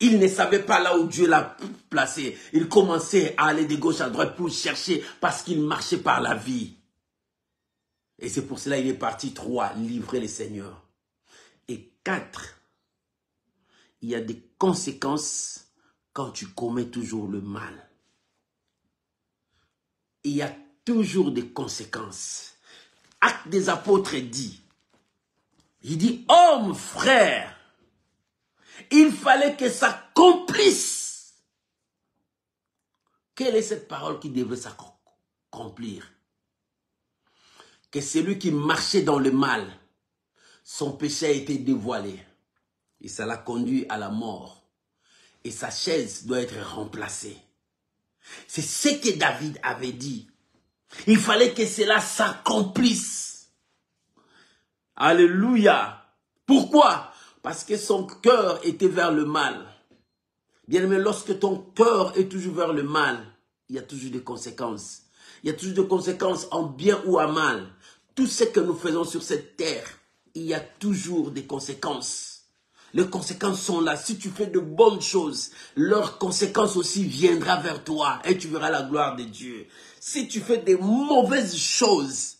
il ne savait pas là où Dieu l'a placé. Il commençait à aller de gauche à droite pour chercher parce qu'il marchait par la vie. Et c'est pour cela qu'il est parti 3, livrer le Seigneur. Et 4, il y a des conséquences quand tu commets toujours le mal. Il y a toujours des conséquences. Acte des apôtres dit, il dit, homme, frère, il fallait que ça s'accomplisse. Quelle est cette parole qui devrait s'accomplir? Que celui qui marchait dans le mal, son péché a été dévoilé. Et ça l'a conduit à la mort. Et sa chaise doit être remplacée. C'est ce que David avait dit. Il fallait que cela s'accomplisse. Alléluia. Pourquoi? Parce que son cœur était vers le mal. Bien aimé, lorsque ton cœur est toujours vers le mal, il y a toujours des conséquences. Il y a toujours des conséquences en bien ou en mal. Tout ce que nous faisons sur cette terre, il y a toujours des conséquences. Les conséquences sont là. Si tu fais de bonnes choses, leurs conséquences aussi viendront vers toi et tu verras la gloire de Dieu. Si tu fais de mauvaises choses,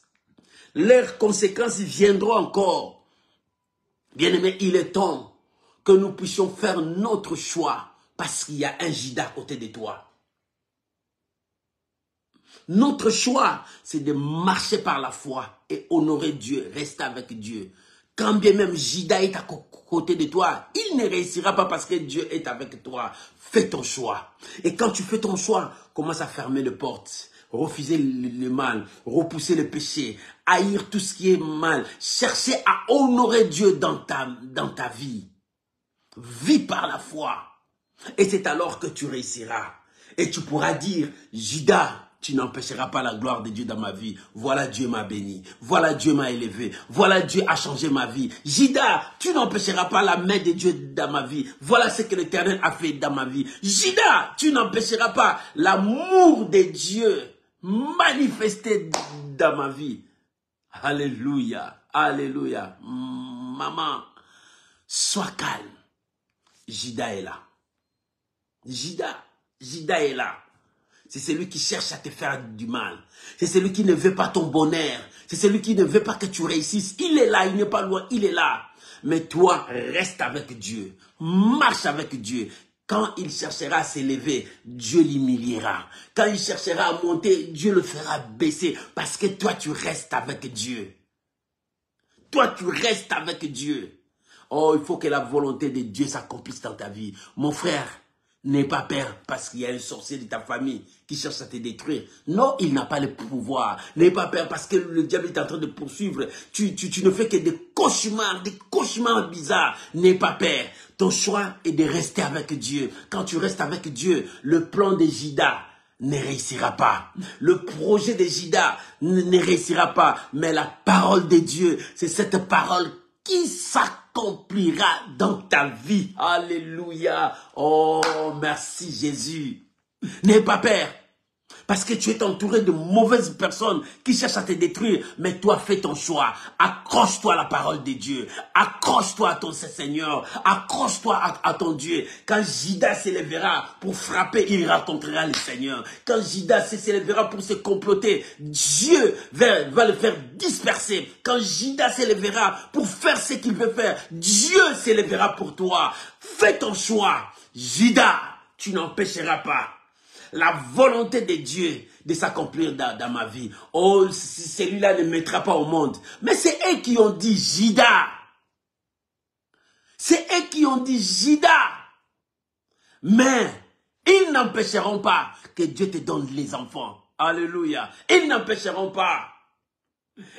leurs conséquences viendront encore. Bien-aimé, il est temps que nous puissions faire notre choix parce qu'il y a un Judas à côté de toi. Notre choix, c'est de marcher par la foi et honorer Dieu, rester avec Dieu. Quand bien même Judas est à côté de toi, il ne réussira pas parce que Dieu est avec toi. Fais ton choix. Et quand tu fais ton choix, commence à fermer les portes. Refuser le mal, repousser le péché, haïr tout ce qui est mal. Chercher à honorer Dieu dans ta vie. Vis par la foi. Et c'est alors que tu réussiras. Et tu pourras dire, Judas, tu n'empêcheras pas la gloire de Dieu dans ma vie. Voilà, Dieu m'a béni. Voilà, Dieu m'a élevé. Voilà, Dieu a changé ma vie. Judas, tu n'empêcheras pas la main de Dieu dans ma vie. Voilà ce que l'Éternel a fait dans ma vie. Judas, tu n'empêcheras pas l'amour de Dieu manifesté dans ma vie. Alléluia. Alléluia. Maman, sois calme. Judas est là. Judas est là. c'est celui qui cherche à te faire du mal. C'est celui qui ne veut pas ton bonheur. C'est celui qui ne veut pas que tu réussisses. Il est là, il n'est pas loin, il est là. Mais toi, reste avec Dieu. Marche avec Dieu. Quand il cherchera à s'élever, Dieu l'humiliera. Quand il cherchera à monter, Dieu le fera baisser. Parce que toi, tu restes avec Dieu. Toi, tu restes avec Dieu. Oh, il faut que la volonté de Dieu s'accomplisse dans ta vie. Mon frère, n'aie pas peur parce qu'il y a un sorcier de ta famille qui cherche à te détruire. Non, il n'a pas le pouvoir. N'aie pas peur parce que le diable est en train de poursuivre. Tu ne fais que des cauchemars bizarres. N'aie pas peur. Ton choix est de rester avec Dieu. Quand tu restes avec Dieu, le plan de Jida ne réussira pas. Le projet de Jida ne réussira pas. Mais la parole de Dieu, c'est cette parole qui s'accomplira dans ta vie. Alléluia. Oh, merci Jésus. N'aie pas peur. Parce que tu es entouré de mauvaises personnes qui cherchent à te détruire. Mais toi, fais ton choix. Accroche-toi à la parole de Dieu. Accroche-toi à ton Seigneur. Accroche-toi à ton Dieu. Quand Jida s'élèvera pour frapper, il rencontrera le Seigneur. Quand Jida s'élèvera pour se comploter, Dieu va le faire disperser. Quand Jida s'élèvera pour faire ce qu'il veut faire, Dieu s'élèvera pour toi. Fais ton choix. Jida, tu n'empêcheras pas la volonté de Dieu de s'accomplir dans ma vie. Oh, celui-là ne mettra pas au monde. Mais c'est eux qui ont dit Jida. C'est eux qui ont dit Jida. Mais ils n'empêcheront pas que Dieu te donne les enfants. Alléluia. Ils n'empêcheront pas.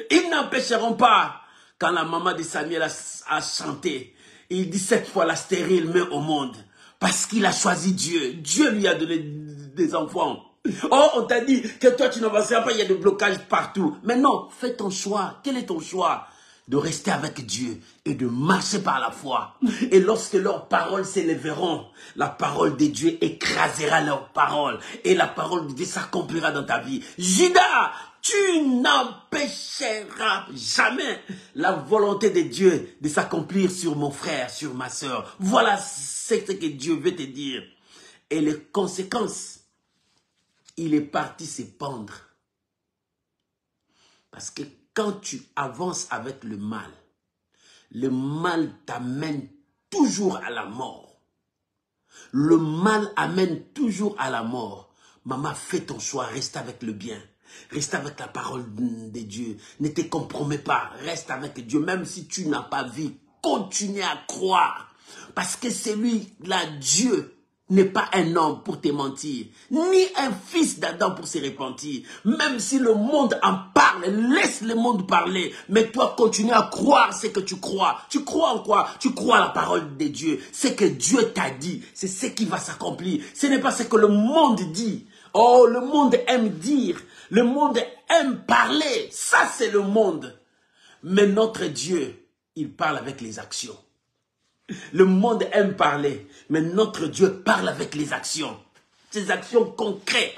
Ils n'empêcheront pas. Quand la maman de Samuel a chanté, il dit cette fois la stérile met au monde. Parce qu'il a choisi Dieu. Dieu lui a donné des enfants. Oh, on t'a dit que toi tu n'avanceras pas, il y a des blocages partout. Mais non, fais ton choix. Quel est ton choix? De rester avec Dieu et de marcher par la foi. Et lorsque leurs paroles s'élèveront, la parole de Dieu écrasera leurs paroles. Et la parole de Dieu s'accomplira dans ta vie. Judas, tu n'empêcheras jamais la volonté de Dieu de s'accomplir sur mon frère, sur ma soeur. Voilà ce que Dieu veut te dire. Et les conséquences, il est parti se pendre. Parce que quand tu avances avec le mal t'amène toujours à la mort. Le mal amène toujours à la mort. Maman, fais ton choix, reste avec le bien. Reste avec la parole de Dieu. Ne te compromets pas, reste avec Dieu. Même si tu n'as pas vu, continue à croire. Parce que celui-là, Dieu, n'est pas un homme pour te mentir, ni un fils d'Adam pour se repentir. Même si le monde en parle, laisse le monde parler. Mais toi, continue à croire ce que tu crois. Tu crois en quoi? Tu crois à la parole de Dieu. Ce que Dieu t'a dit, c'est ce qui va s'accomplir. Ce n'est pas ce que le monde dit. Oh, le monde aime dire. Le monde aime parler. Ça, c'est le monde. Mais notre Dieu, il parle avec les actions. Le monde aime parler, mais notre Dieu parle avec les actions. Ces actions concrètes.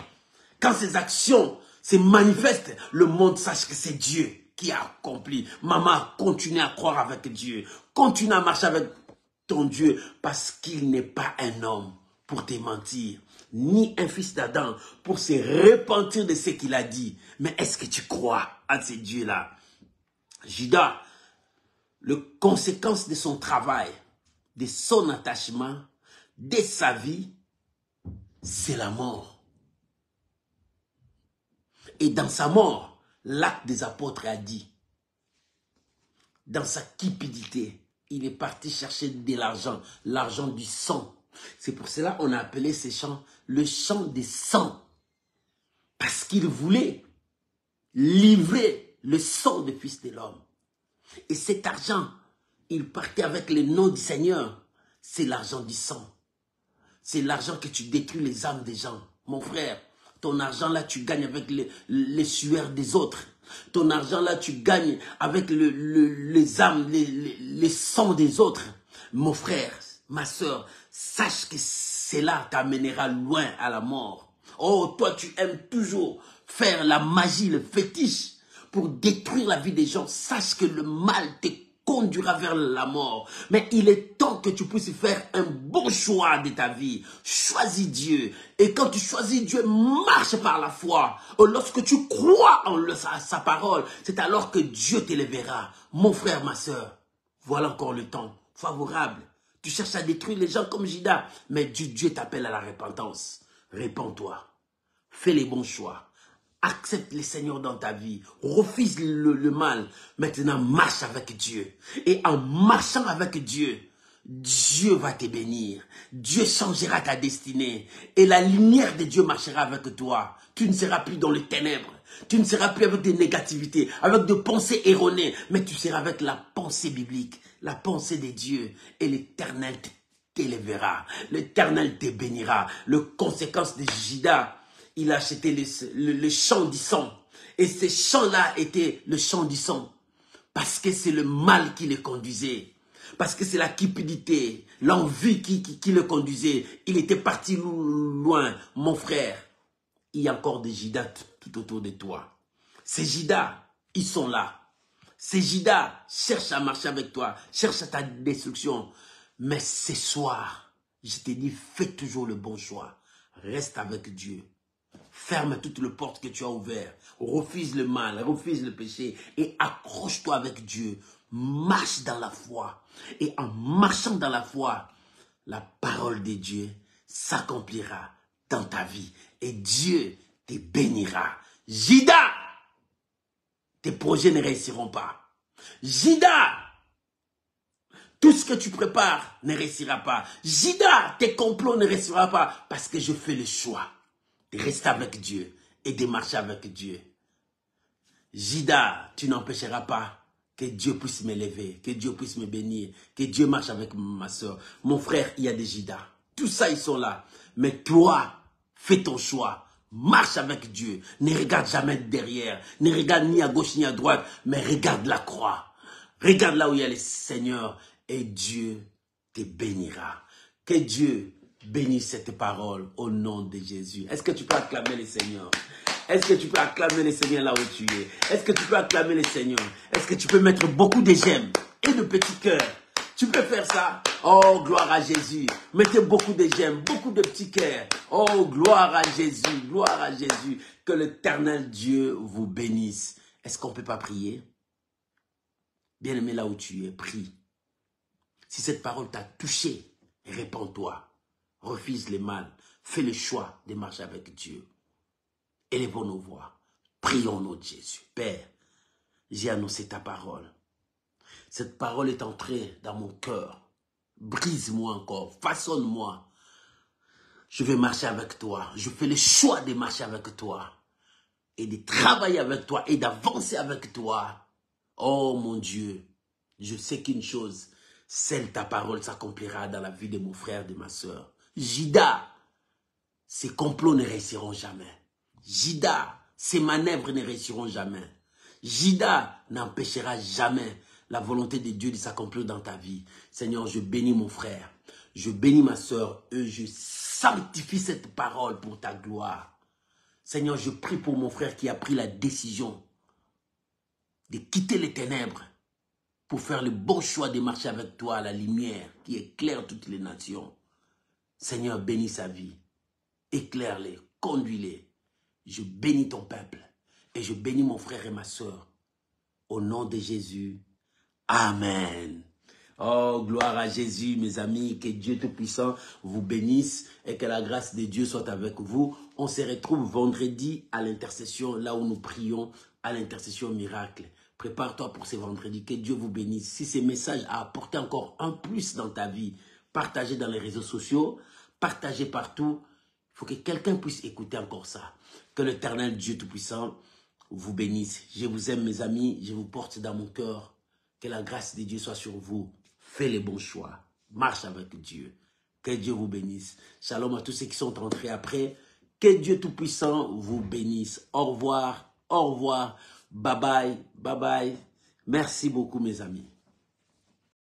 Quand ces actions se manifestent, le monde sache que c'est Dieu qui a accompli. Maman, continue à croire avec Dieu. Continue à marcher avec ton Dieu parce qu'il n'est pas un homme pour te mentir, ni un fils d'Adam pour se repentir de ce qu'il a dit. Mais est-ce que tu crois à ce Dieu-là? Judas, les conséquences de son travail, de son attachement, de sa vie, c'est la mort. Et dans sa mort, l'acte des apôtres a dit, dans sa cupidité, il est parti chercher de l'argent, l'argent du sang. C'est pour cela qu'on a appelé ces chants le chant des sang. Parce qu'il voulait livrer le sang du Fils de l'homme. Et cet argent, il partait avec le nom du Seigneur. C'est l'argent du sang. C'est l'argent que tu détruis les âmes des gens. Mon frère, ton argent là, tu gagnes avec les sueurs des autres. Ton argent là, tu gagnes avec les âmes, les sangs des autres. Mon frère, ma soeur, sache que cela t'amènera loin à la mort. Oh, toi, tu aimes toujours faire la magie, le fétiche pour détruire la vie des gens. Sache que le mal te conduira vers la mort. Mais il est temps que tu puisses faire un bon choix de ta vie. Choisis Dieu. Et quand tu choisis Dieu, marche par la foi. Lorsque tu crois en sa parole, c'est alors que Dieu t'élèvera. Mon frère, ma soeur, voilà encore le temps favorable. Tu cherches à détruire les gens comme Judas, mais Dieu t'appelle à la repentance. Répands-toi. Fais les bons choix. Accepte le Seigneur dans ta vie. Refuse le mal. Maintenant, marche avec Dieu. Et en marchant avec Dieu, Dieu va te bénir. Dieu changera ta destinée. Et la lumière de Dieu marchera avec toi. Tu ne seras plus dans les ténèbres. Tu ne seras plus avec des négativités, avec des pensées erronées. Mais tu seras avec la pensée biblique, la pensée de Dieu. Et l'Éternel t'élèvera. L'Éternel te bénira. Le conséquence de Judas, il a acheté le champ du sang. Et ce champ-là était le champ du sang. Parce que c'est le mal qui le conduisait. Parce que c'est la cupidité, l'envie qui le conduisait. Il était parti loin. Mon frère, il y a encore des Judas tout autour de toi. Ces Judas, ils sont là. Ces Judas cherchent à marcher avec toi, cherchent à ta destruction. Mais ce soir, je te dis, fais toujours le bon choix. Reste avec Dieu. Ferme toutes les portes que tu as ouvertes. Refuse le mal, refuse le péché et accroche-toi avec Dieu. Marche dans la foi. Et en marchant dans la foi, la parole de Dieu s'accomplira dans ta vie. Et Dieu te bénira. Judas, tes projets ne réussiront pas. Judas, tout ce que tu prépares ne réussira pas. Judas, tes complots ne réussiront pas. Parce que je fais le choix de rester avec Dieu et de marcher avec Dieu. Judas, tu n'empêcheras pas que Dieu puisse m'élever, que Dieu puisse me bénir, que Dieu marche avec ma soeur. Mon frère, il y a des Judas. Tout ça, ils sont là. Mais toi, fais ton choix. Marche avec Dieu. Ne regarde jamais derrière. Ne regarde ni à gauche ni à droite. Mais regarde la croix. Regarde là où il y a le Seigneur. Et Dieu te bénira. Que Dieu bénisse cette parole au nom de Jésus. Est-ce que tu peux acclamer le Seigneur? Est-ce que tu peux acclamer le Seigneur là où tu es? Est-ce que tu peux acclamer le Seigneur? Est-ce que tu peux mettre beaucoup de j'aime et de petits cœurs? Tu peux faire ça? Oh, gloire à Jésus. Mettez beaucoup de j'aime, beaucoup de petits cœurs. Oh, gloire à Jésus, gloire à Jésus. Que l'Éternel Dieu vous bénisse. Est-ce qu'on ne peut pas prier? Bien-aimé, là où tu es, prie. Si cette parole t'a touché, répands-toi. Refuse le mal. Fais le choix de marcher avec Dieu. Élevons nos voix. Prions au nom de Jésus. Père, j'ai annoncé ta parole. Cette parole est entrée dans mon cœur. Brise-moi encore. Façonne-moi. Je vais marcher avec toi. Je fais le choix de marcher avec toi. Et de travailler avec toi. Et d'avancer avec toi. Oh mon Dieu. Je sais qu'une chose. Celle ta parole s'accomplira dans la vie de mon frère, de ma soeur. Judas, ces complots ne réussiront jamais. Judas, ces manœuvres ne réussiront jamais. Judas n'empêchera jamais la volonté de Dieu de s'accomplir dans ta vie. Seigneur, je bénis mon frère, je bénis ma soeur et je sanctifie cette parole pour ta gloire. Seigneur, je prie pour mon frère qui a pris la décision de quitter les ténèbres pour faire le bon choix de marcher avec toi à la lumière qui éclaire toutes les nations. Seigneur, bénis sa vie, éclaire-les, conduis-les. Je bénis ton peuple et je bénis mon frère et ma soeur. Au nom de Jésus, Amen. Oh, gloire à Jésus, mes amis. Que Dieu Tout-Puissant vous bénisse et que la grâce de Dieu soit avec vous. On se retrouve vendredi à l'intercession, là où nous prions à l'intercession miracle. Prépare-toi pour ce vendredi. Que Dieu vous bénisse. Si ce message a apporté encore un plus dans ta vie, partagez dans les réseaux sociaux, partagez partout. Il faut que quelqu'un puisse écouter encore ça. Que l'Éternel Dieu Tout-Puissant vous bénisse. Je vous aime, mes amis. Je vous porte dans mon cœur. Que la grâce de Dieu soit sur vous. Fais les bons choix. Marche avec Dieu. Que Dieu vous bénisse. Shalom à tous ceux qui sont entrés après. Que Dieu Tout-Puissant vous bénisse. Au revoir. Au revoir. Bye bye. Bye bye. Merci beaucoup, mes amis.